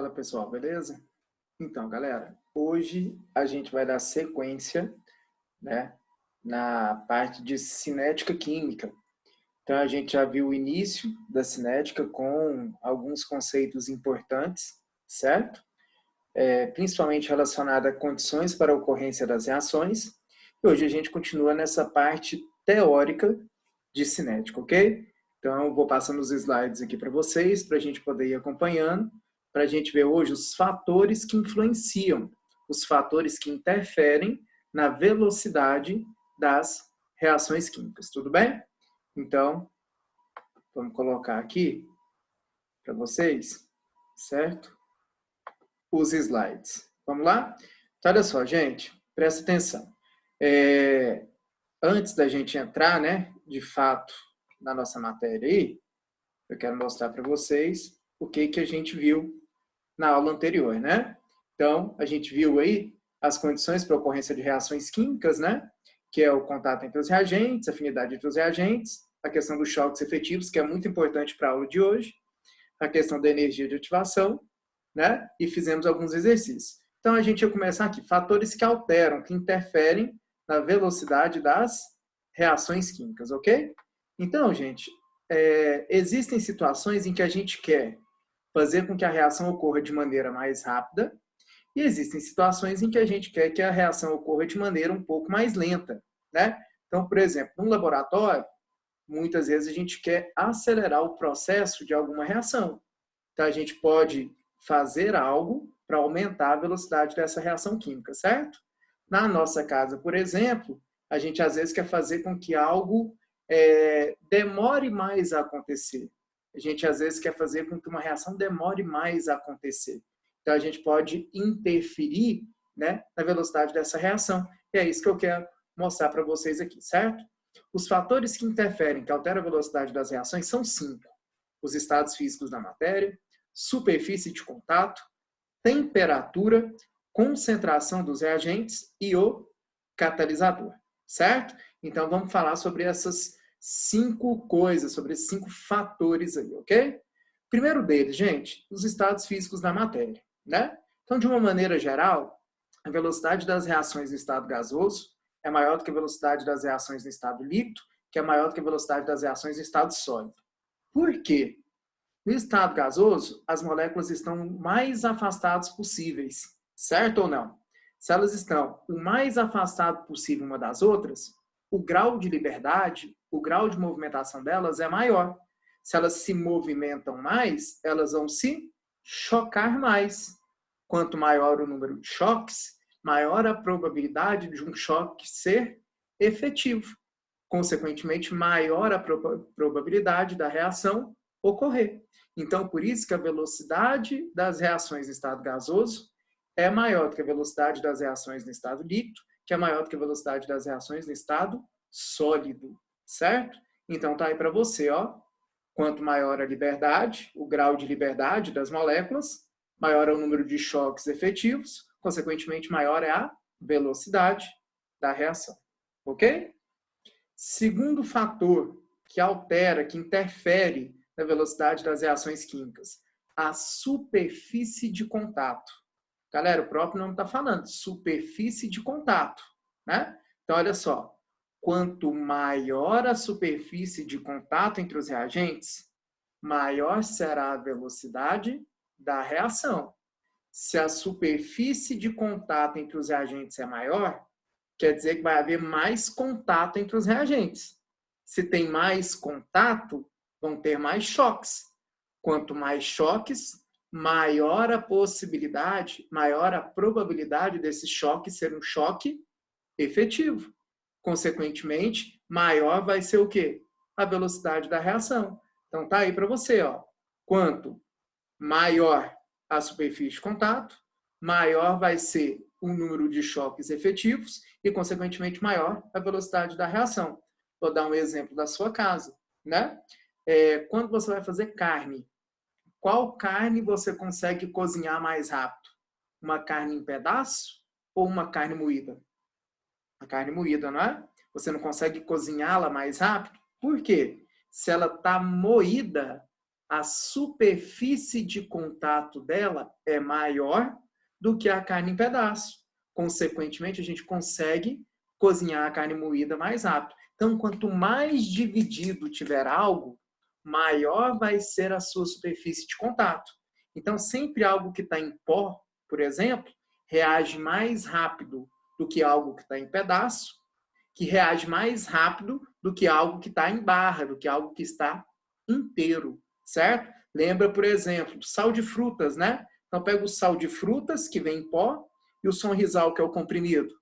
Fala pessoal, beleza? Então, galera, hoje a gente vai dar sequência, né, na parte de cinética química. Então, a gente já viu o início da cinética com alguns conceitos importantes, certo? Principalmente relacionado a condições para a ocorrência das reações. E hoje a gente continua nessa parte teórica de cinética, ok? Então, eu vou passando os slides aqui para vocês, para a gente poder ir acompanhando, para a gente ver hoje os fatores que influenciam, os fatores que interferem na velocidade das reações químicas, tudo bem? Então, vamos colocar aqui para vocês, certo? Os slides. Vamos lá? Então, olha só, gente, presta atenção. Antes da gente entrar, né, de fato, na nossa matéria aí, eu quero mostrar para vocês o que a gente viu na aula anterior, né? Então, a gente viu aí as condições para a ocorrência de reações químicas, né? Que é o contato entre os reagentes, a afinidade entre os reagentes, a questão dos choques efetivos, que é muito importante para a aula de hoje, a questão da energia de ativação, né? E fizemos alguns exercícios. Então, a gente vai começar aqui. Fatores que alteram, que interferem na velocidade das reações químicas, ok? Então, gente, existem situações em que a gente quer fazer com que a reação ocorra de maneira mais rápida e existem situações em que a gente quer que a reação ocorra de maneira um pouco mais lenta, né? Então, por exemplo, no laboratório, muitas vezes a gente quer acelerar o processo de alguma reação. Então, a gente pode fazer algo para aumentar a velocidade dessa reação química, certo? Na nossa casa, por exemplo, a gente às vezes quer fazer com que algo demore mais a acontecer. A gente às vezes quer fazer com que uma reação demore mais a acontecer. Então, a gente pode interferir, né, na velocidade dessa reação. E é isso que eu quero mostrar para vocês aqui, certo? Os fatores que interferem, que alteram a velocidade das reações, são 5. Os estados físicos da matéria, superfície de contato, temperatura, concentração dos reagentes e o catalisador, certo? Então, vamos falar sobre essas 5 coisas, sobre esses 5 fatores aí, ok? Primeiro deles, gente, os estados físicos da matéria, né? Então, de uma maneira geral, a velocidade das reações no estado gasoso é maior do que a velocidade das reações no estado líquido, que é maior do que a velocidade das reações no estado sólido. Por quê? No estado gasoso, as moléculas estão mais afastadas possíveis, certo ou não? Se elas estão o mais afastado possível uma das outras, o grau de liberdade, o grau de movimentação delas é maior. Se elas se movimentam mais, elas vão se chocar mais. Quanto maior o número de choques, maior a probabilidade de um choque ser efetivo. Consequentemente, maior a probabilidade da reação ocorrer. Então, por isso que a velocidade das reações no estado gasoso é maior do que a velocidade das reações no estado líquido, que é maior do que a velocidade das reações no estado sólido, certo? Então, tá aí para você, ó. Quanto maior a liberdade, o grau de liberdade das moléculas, maior é o número de choques efetivos, consequentemente, maior é a velocidade da reação. Ok? Segundo fator que altera, que interfere na velocidade das reações químicas, a superfície de contato. Galera, o próprio nome está falando, superfície de contato, né? Então, olha só, quanto maior a superfície de contato entre os reagentes, maior será a velocidade da reação. Se a superfície de contato entre os reagentes é maior, quer dizer que vai haver mais contato entre os reagentes. Se tem mais contato, vão ter mais choques. Quanto mais choques, maior a possibilidade, maior a probabilidade desse choque ser um choque efetivo. Consequentemente, maior vai ser o quê? A velocidade da reação. Então, tá aí para você, ó. Quanto maior a superfície de contato, maior vai ser o número de choques efetivos e, consequentemente, maior a velocidade da reação. Vou dar um exemplo da sua casa, né? Quando você vai fazer carne, qual carne você consegue cozinhar mais rápido? Uma carne em pedaço ou uma carne moída? A carne moída, não é? Você não consegue cozinhá-la mais rápido? Por quê? Se ela está moída, a superfície de contato dela é maior do que a carne em pedaço. Consequentemente, a gente consegue cozinhar a carne moída mais rápido. Então, quanto mais dividido tiver algo, maior vai ser a sua superfície de contato. Então, sempre algo que está em pó, por exemplo, reage mais rápido do que algo que está em pedaço, que reage mais rápido do que algo que está em barra, do que algo que está inteiro, certo? Lembra, por exemplo, do sal de frutas, né? Então, pega o sal de frutas, que vem em pó, e o sonrisal, que é o comprimido.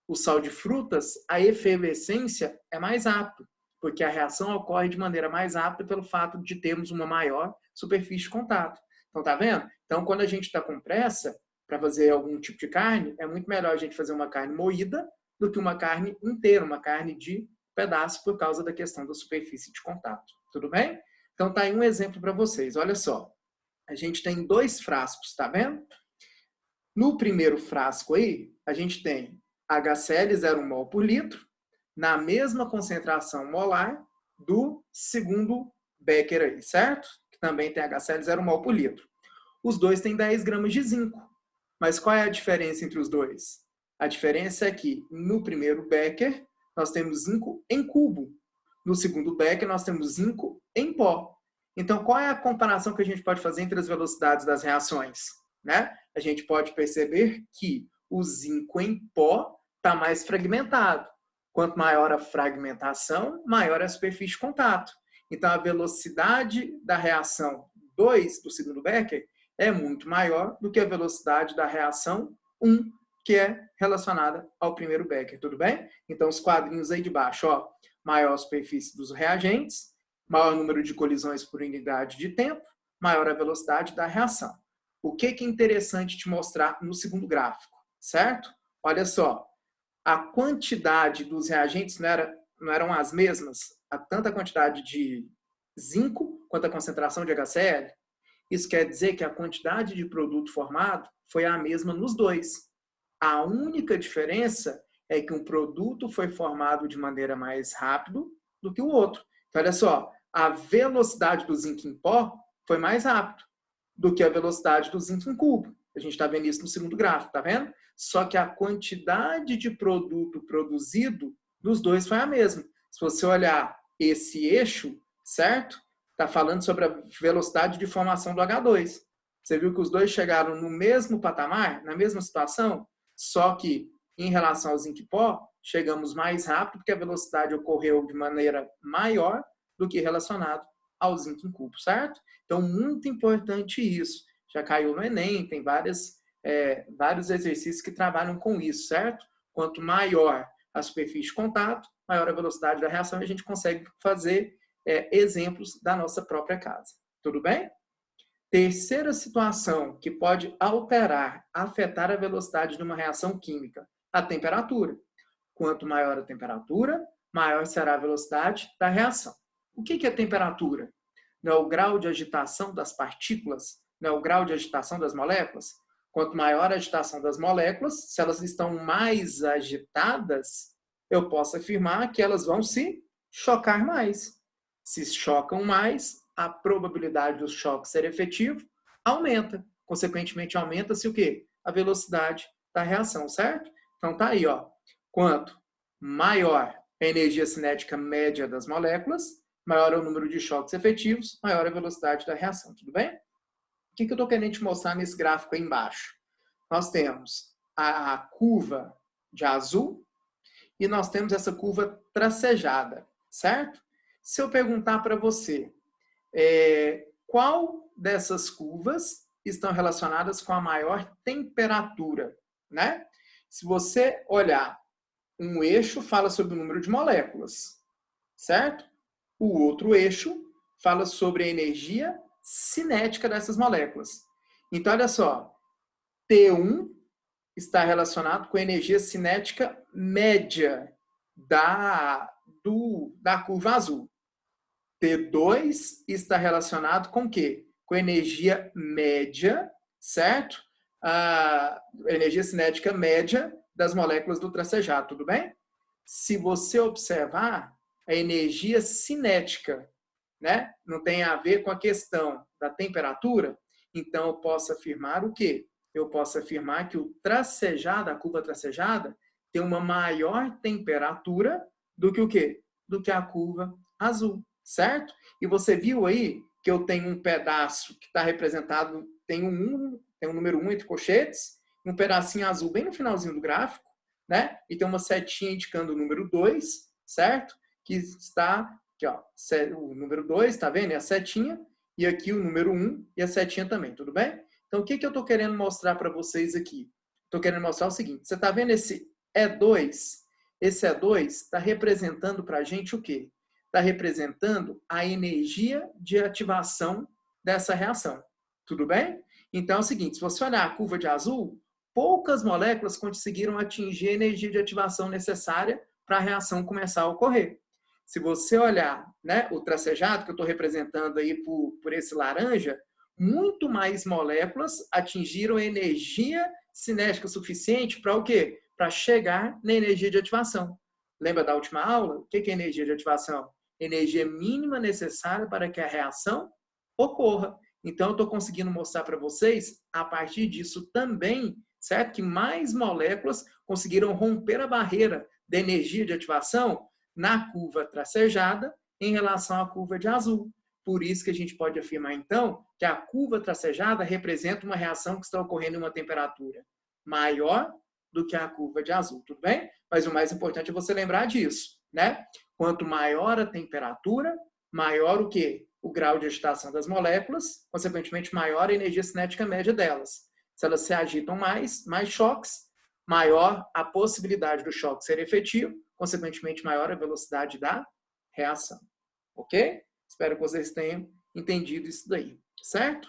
O sal de frutas, a efervescência é mais rápida, porque a reação ocorre de maneira mais rápida pelo fato de termos uma maior superfície de contato. Então, tá vendo? Então, quando a gente está com pressa para fazer algum tipo de carne, é muito melhor a gente fazer uma carne moída do que uma carne inteira, uma carne de pedaço, por causa da questão da superfície de contato. Tudo bem? Então, tá aí um exemplo para vocês. Olha só. A gente tem 2 frascos, tá vendo? No primeiro frasco aí, a gente tem HCl 0,1 mol por litro, na mesma concentração molar do segundo Becker aí, certo? Que também tem HCl 0,1 mol por litro. Os dois têm 10 gramas de zinco. Mas qual é a diferença entre os dois? A diferença é que no primeiro Becker, nós temos zinco em cubo. No segundo Becker, nós temos zinco em pó. Então, qual é a comparação que a gente pode fazer entre as velocidades das reações? Né? A gente pode perceber que o zinco em pó está mais fragmentado. Quanto maior a fragmentação, maior a superfície de contato. Então, a velocidade da reação 2 do segundo Becker é muito maior do que a velocidade da reação 1, que é relacionada ao primeiro Becker. Tudo bem? Então, os quadrinhos aí de baixo, ó, maior a superfície dos reagentes, maior número de colisões por unidade de tempo, maior a velocidade da reação. O que é interessante te mostrar no segundo gráfico, certo? Olha só, a quantidade dos reagentes não eram as mesmas, a tanta quantidade de zinco quanto a concentração de HCl. Isso quer dizer que a quantidade de produto formado foi a mesma nos dois. A única diferença é que um produto foi formado de maneira mais rápida do que o outro. Então, olha só, a velocidade do zinco em pó foi mais rápido do que a velocidade do zinco em cubo. A gente está vendo isso no segundo gráfico, tá vendo? Só que a quantidade de produto produzido dos dois foi a mesma. Se você olhar esse eixo, certo? Está falando sobre a velocidade de formação do H2. Você viu que os dois chegaram no mesmo patamar, na mesma situação, só que em relação ao zinco em pó, chegamos mais rápido porque a velocidade ocorreu de maneira maior do que relacionado ao zinco em cubo, certo? Então, muito importante isso. Já caiu no Enem, tem vários exercícios que trabalham com isso, certo? Quanto maior a superfície de contato, maior a velocidade da reação e a gente consegue fazer exemplos da nossa própria casa. Tudo bem? Terceira situação que pode alterar, afetar a velocidade de uma reação química, a temperatura. Quanto maior a temperatura, maior será a velocidade da reação. O que é temperatura? Não é o grau de agitação das partículas? Não é o grau de agitação das moléculas? Quanto maior a agitação das moléculas, se elas estão mais agitadas, eu posso afirmar que elas vão se chocar mais. Se chocam mais, a probabilidade do choque ser efetivo aumenta. Consequentemente, aumenta-se o quê? A velocidade da reação, certo? Então, tá aí, ó. Quanto maior a energia cinética média das moléculas, maior é o número de choques efetivos, maior a velocidade da reação, tudo bem? O que eu estou querendo te mostrar nesse gráfico aí embaixo? Nós temos a curva de azul e nós temos essa curva tracejada, certo? Se eu perguntar para você, qual dessas curvas estão relacionadas com a maior temperatura, né? Se você olhar, um eixo fala sobre o número de moléculas, certo? O outro eixo fala sobre a energia cinética dessas moléculas. Então, olha só, T1 está relacionado com a energia cinética média da curva azul. T2 está relacionado com o quê? Com a energia média, certo? A energia cinética média das moléculas do tracejado, tudo bem? Se você observar, a energia cinética né? Não tem a ver com a questão da temperatura. Então, eu posso afirmar o quê? Eu posso afirmar que o tracejado, a curva tracejada, tem uma maior temperatura do que o quê? Do que a curva azul, certo? E você viu aí que eu tenho um pedaço que está representado, tem um número 1 entre colchetes, um pedacinho azul bem no finalzinho do gráfico, né? E tem uma setinha indicando o número 2, certo? Que está aqui, ó, o número 2, tá vendo? É a setinha. E aqui o número 1 e a setinha também, tudo bem? Então, o que eu estou querendo mostrar para vocês aqui? Estou querendo mostrar o seguinte. Você está vendo esse E2? Esse E2 está representando para a gente o quê? Está representando a energia de ativação dessa reação. Tudo bem? Então, é o seguinte. Se você olhar a curva de azul, poucas moléculas conseguiram atingir a energia de ativação necessária para a reação começar a ocorrer. Se você olhar, né, o tracejado que eu estou representando aí por esse laranja, muito mais moléculas atingiram a energia cinética suficiente para o quê? Para chegar na energia de ativação. Lembra da última aula? O que é energia de ativação? Energia mínima necessária para que a reação ocorra. Então, eu estou conseguindo mostrar para vocês, a partir disso também, certo? Que mais moléculas conseguiram romper a barreira da energia de ativação na curva tracejada em relação à curva de azul. Por isso que a gente pode afirmar, então, que a curva tracejada representa uma reação que está ocorrendo em uma temperatura maior do que a curva de azul, tudo bem? Mas o mais importante é você lembrar disso, né? Quanto maior a temperatura, maior o quê? O grau de agitação das moléculas, consequentemente, maior a energia cinética média delas. Se elas se agitam mais choques, maior a possibilidade do choque ser efetivo, consequentemente, maior a velocidade da reação. Ok? Espero que vocês tenham entendido isso daí, certo?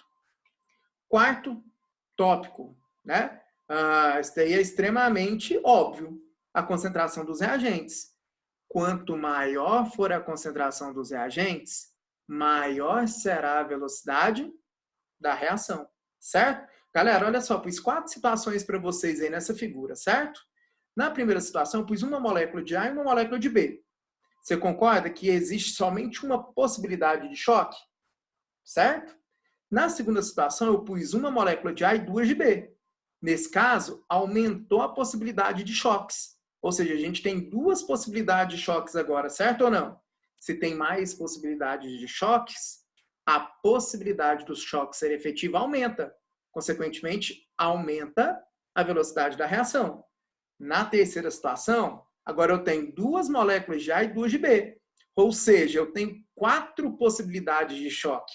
Quarto tópico, né? Isso daí é extremamente óbvio. A concentração dos reagentes. Quanto maior for a concentração dos reagentes, maior será a velocidade da reação, certo? Galera, olha só, pus 4 situações para vocês aí nessa figura, certo? Na primeira situação, eu pus uma molécula de A e uma molécula de B. Você concorda que existe somente uma possibilidade de choque? Certo? Na segunda situação, eu pus uma molécula de A e 2 de B. Nesse caso, aumentou a possibilidade de choques. Ou seja, a gente tem 2 possibilidades de choques agora, certo ou não? Se tem mais possibilidades de choques, a possibilidade dos choques ser efetiva aumenta. Consequentemente, aumenta a velocidade da reação. Na terceira situação, agora eu tenho 2 moléculas de A e 2 de B. Ou seja, eu tenho 4 possibilidades de choque.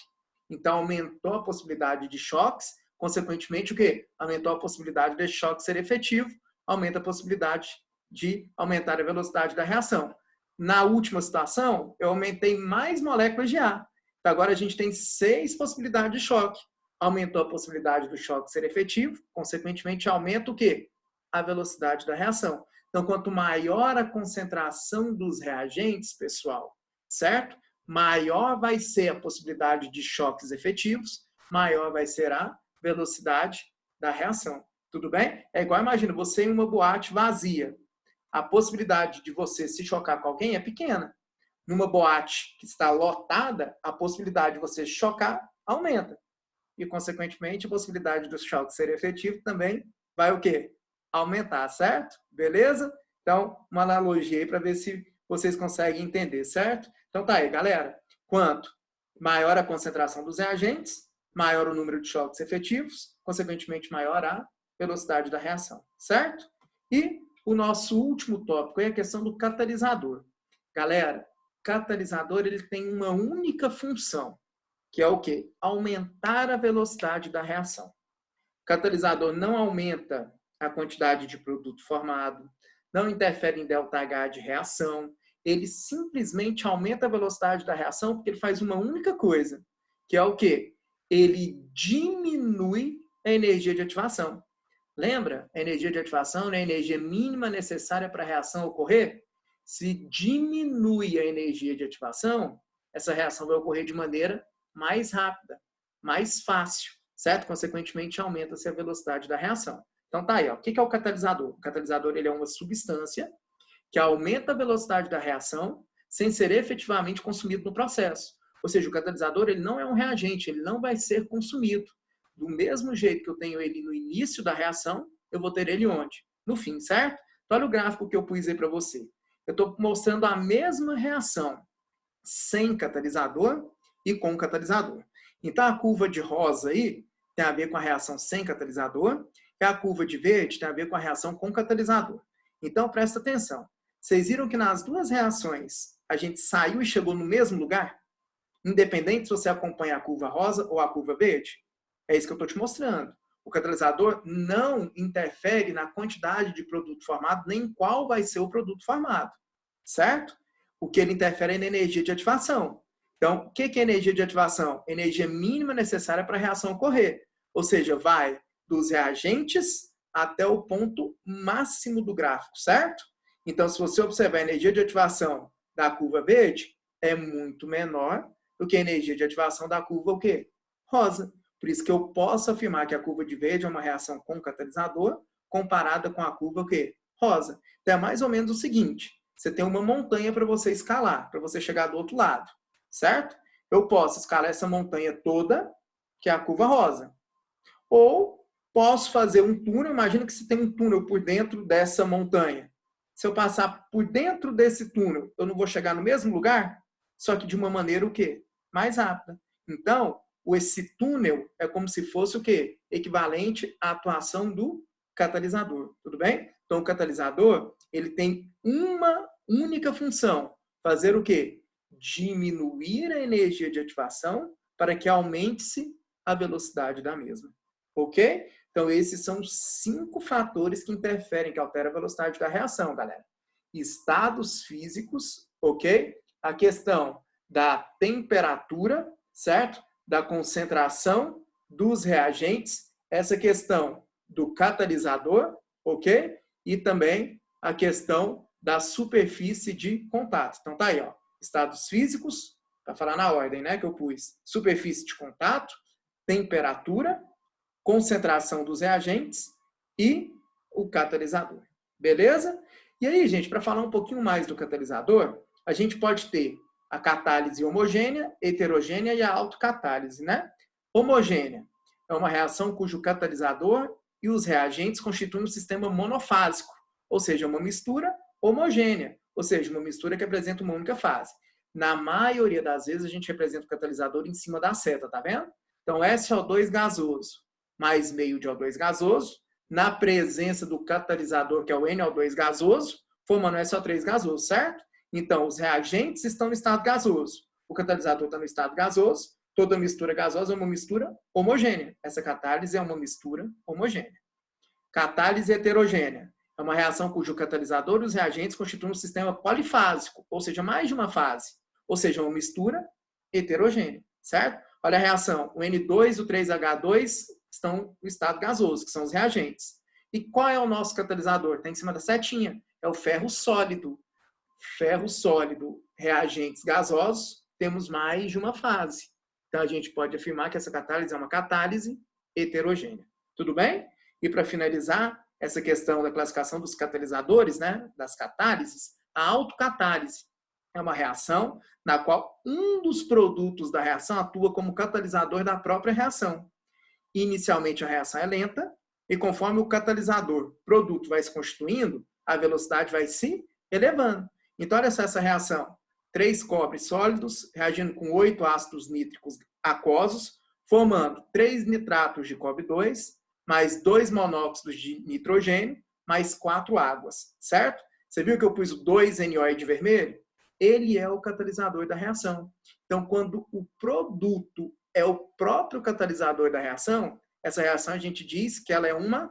Então, aumentou a possibilidade de choques. Consequentemente, o quê? Aumentou a possibilidade de choque ser efetivo. Aumenta a possibilidade de aumentar a velocidade da reação. Na última situação, eu aumentei mais moléculas de A. Então, agora a gente tem 6 possibilidades de choque. Aumentou a possibilidade do choque ser efetivo. Consequentemente, aumenta o quê? A velocidade da reação. Então, quanto maior a concentração dos reagentes, pessoal, certo? Maior vai ser a possibilidade de choques efetivos, maior vai ser a velocidade da reação. Tudo bem? É igual, imagina, você em uma boate vazia. A possibilidade de você se chocar com alguém é pequena. Numa boate que está lotada, a possibilidade de você chocar aumenta. E, consequentemente, a possibilidade do choque ser efetivo também vai o quê? Aumentar, certo? Beleza? Então, uma analogia aí para ver se vocês conseguem entender, certo? Então tá aí, galera. Quanto maior a concentração dos reagentes, maior o número de choques efetivos, consequentemente maior a velocidade da reação, certo? E o nosso último tópico é a questão do catalisador. Galera, catalisador ele tem uma única função, que é o quê? Aumentar a velocidade da reação. O catalisador não aumenta a quantidade de produto formado, não interfere em ΔH de reação, ele simplesmente aumenta a velocidade da reação porque ele faz uma única coisa, que é o quê? Ele diminui a energia de ativação. Lembra? A energia de ativação é a energia mínima necessária para a reação ocorrer? Se diminui a energia de ativação, essa reação vai ocorrer de maneira mais rápida, mais fácil, certo? Consequentemente, aumenta-se a velocidade da reação. Então tá aí, ó. O que é o catalisador? O catalisador ele é uma substância que aumenta a velocidade da reação sem ser efetivamente consumido no processo. Ou seja, o catalisador ele não é um reagente, ele não vai ser consumido. Do mesmo jeito que eu tenho ele no início da reação, eu vou ter ele onde? No fim, certo? Então, olha o gráfico que eu pus aí para você. Eu estou mostrando a mesma reação sem catalisador e com catalisador. Então, a curva de rosa aí tem a ver com a reação sem catalisador e a curva de verde tem a ver com a reação com catalisador. Então, presta atenção. Vocês viram que nas duas reações a gente saiu e chegou no mesmo lugar? Independente se você acompanha a curva rosa ou a curva verde? É isso que eu estou te mostrando. O catalisador não interfere na quantidade de produto formado, nem qual vai ser o produto formado. Certo? O que ele interfere é na energia de ativação. Então, o que é energia de ativação? Energia mínima necessária para a reação ocorrer. Ou seja, vai dos reagentes até o ponto máximo do gráfico, certo? Então, se você observar a energia de ativação da curva verde, é muito menor do que a energia de ativação da curva o quê? Rosa. Por isso que eu posso afirmar que a curva de verde é uma reação com catalisador comparada com a curva o quê? Rosa. Então, é mais ou menos o seguinte. Você tem uma montanha para você escalar, para você chegar do outro lado, certo? Eu posso escalar essa montanha toda, que é a curva rosa. Ou posso fazer um túnel, imagina que você tem um túnel por dentro dessa montanha. Se eu passar por dentro desse túnel, eu não vou chegar no mesmo lugar? Só que de uma maneira o quê? Mais rápida. Então, esse túnel é como se fosse o quê? Equivalente à atuação do catalisador, tudo bem? Então, o catalisador, ele tem uma única função. Fazer o quê? Diminuir a energia de ativação para que aumente-se a velocidade da mesma. Ok? Então, esses são os 5 fatores que interferem, que alteram a velocidade da reação, galera. Estados físicos, ok? A questão da temperatura, certo? Da concentração dos reagentes, essa questão do catalisador, ok? E também a questão da superfície de contato. Então, tá aí, ó. Estados físicos, para falar na ordem, né, que eu pus. Superfície de contato, temperatura, concentração dos reagentes e o catalisador. Beleza? E aí, gente, para falar um pouquinho mais do catalisador, a gente pode ter a catálise homogênea, heterogênea e a autocatálise, né? Homogênea é uma reação cujo catalisador e os reagentes constituem um sistema monofásico, ou seja, uma mistura homogênea, ou seja, uma mistura que apresenta uma única fase. Na maioria das vezes, a gente representa o catalisador em cima da seta, tá vendo? Então, SO2 gasoso mais meio de O2 gasoso, na presença do catalisador, que é o NO2 gasoso, formando o SO3 gasoso, certo? Então, os reagentes estão no estado gasoso. O catalisador está no estado gasoso. Toda mistura gasosa é uma mistura homogênea. Essa catálise é uma mistura homogênea. Catálise heterogênea é uma reação cujo catalisador e os reagentes constituem um sistema polifásico, ou seja, mais de uma fase. Ou seja, uma mistura heterogênea, certo? Olha a reação. O N2 e o 3H2 estão no estado gasoso, que são os reagentes. E qual é o nosso catalisador? Está em cima da setinha. É o ferro sólido. Ferro sólido, reagentes gasosos, temos mais de uma fase. Então, a gente pode afirmar que essa catálise é uma catálise heterogênea. Tudo bem? E para finalizar essa questão da classificação dos catalisadores, né, das catálises, a autocatálise é uma reação na qual um dos produtos da reação atua como catalisador da própria reação. Inicialmente, a reação é lenta e conforme o catalisador, produto, vai se constituindo, a velocidade vai se elevando. Então, olha só essa reação. 3 cobres sólidos reagindo com 8 ácidos nítricos aquosos, formando 3 nitratos de cobre 2, mais 2 monóxidos de nitrogênio, mais 4 águas, certo? Você viu que eu pus o 2NO de vermelho? Ele é o catalisador da reação. Então, quando o produto é o próprio catalisador da reação, essa reação a gente diz que ela é uma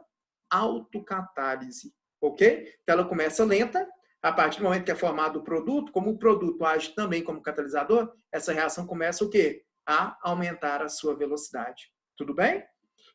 autocatálise, ok? Então, ela começa lenta, a partir do momento que é formado o produto, como o produto age também como catalisador, essa reação começa o quê? A aumentar a sua velocidade. Tudo bem?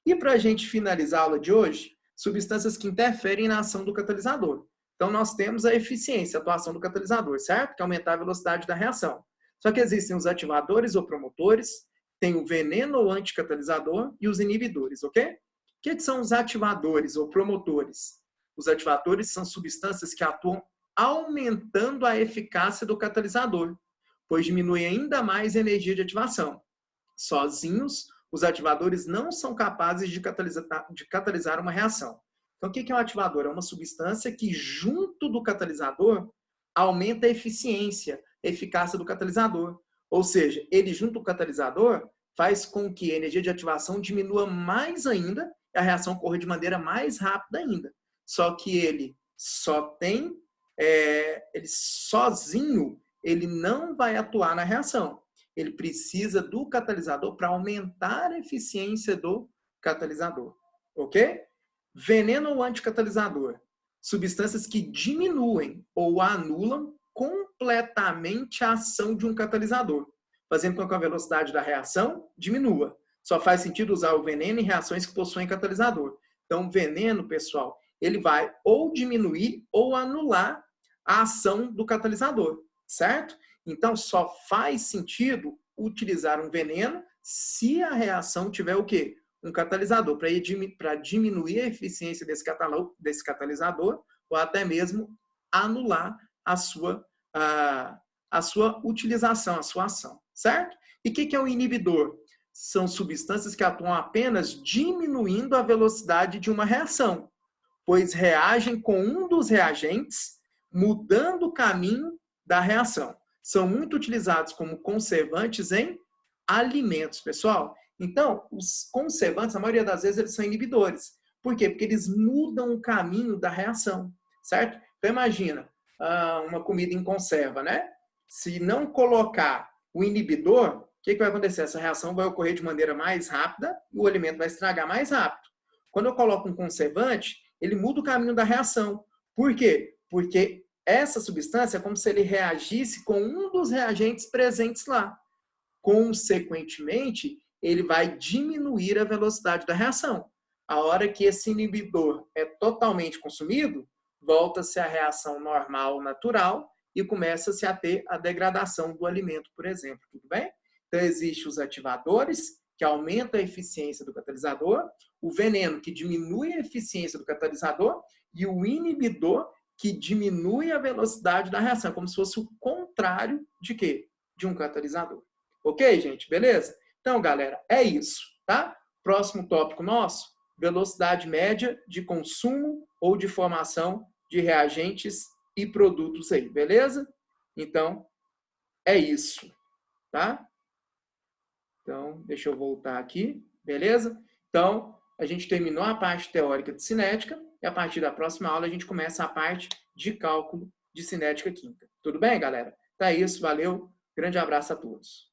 E para a gente finalizar a aula de hoje, substâncias que interferem na ação do catalisador. Então, nós temos a eficiência, a atuação do catalisador, certo? Que é aumentar a velocidade da reação. Só que existem os ativadores ou promotores, tem o veneno ou anticatalisador e os inibidores, ok? O que são os ativadores ou promotores? Os ativadores são substâncias que atuam aumentando a eficácia do catalisador. pois diminui ainda mais a energia de ativação. Sozinhos, os ativadores não são capazes de catalisar uma reação. Então, o que é um ativador? É uma substância que, junto do catalisador, aumenta a eficiência, a eficácia do catalisador. Ou seja, ele, junto do catalisador, faz com que a energia de ativação diminua mais ainda e a reação ocorra de maneira mais rápida ainda. Só que ele sozinho, ele não vai atuar na reação. Ele precisa do catalisador para aumentar a eficiência do catalisador. Ok? Veneno ou anticatalisador? Substâncias que diminuem ou anulam completamente a ação de um catalisador, fazendo com que a velocidade da reação diminua. Só faz sentido usar o veneno em reações que possuem catalisador. Então, o veneno, pessoal, ele vai ou diminuir ou anular a ação do catalisador, certo? Então, só faz sentido utilizar um veneno se a reação tiver o quê? Um catalisador, para diminuir a eficiência desse catalisador ou até mesmo anular a sua utilização, a sua ação, certo? E o que é o inibidor? São substâncias que atuam apenas diminuindo a velocidade de uma reação, pois reagem com um dos reagentes, mudando o caminho da reação. São muito utilizados como conservantes em alimentos, pessoal. Então, os conservantes, a maioria das vezes, eles são inibidores. Por quê? Porque eles mudam o caminho da reação, certo? Então, imagina uma comida em conserva, né? Se não colocar o inibidor, o que vai acontecer? Essa reação vai ocorrer de maneira mais rápida e o alimento vai estragar mais rápido. Quando eu coloco um conservante, ele muda o caminho da reação. Por quê? Porque essa substância é como se ele reagisse com um dos reagentes presentes lá. Consequentemente, ele vai diminuir a velocidade da reação. A hora que esse inibidor é totalmente consumido, volta-se à reação normal, natural, e começa-se a ter a degradação do alimento, por exemplo. Tudo bem? Então, existem os ativadores, que aumentam a eficiência do catalisador, o veneno, que diminui a eficiência do catalisador, e o inibidor, que diminui a velocidade da reação, como se fosse o contrário de quê? De um catalisador. Ok, gente? Beleza? Então, galera, é isso, tá? Próximo tópico nosso, velocidade média de consumo ou de formação de reagentes e produtos aí, beleza? Então, é isso, tá? Então, deixa eu voltar aqui, beleza? Então, a gente terminou a parte teórica de cinética e a partir da próxima aula a gente começa a parte de cálculo de cinética química. Tudo bem, galera? Então é isso, valeu, grande abraço a todos.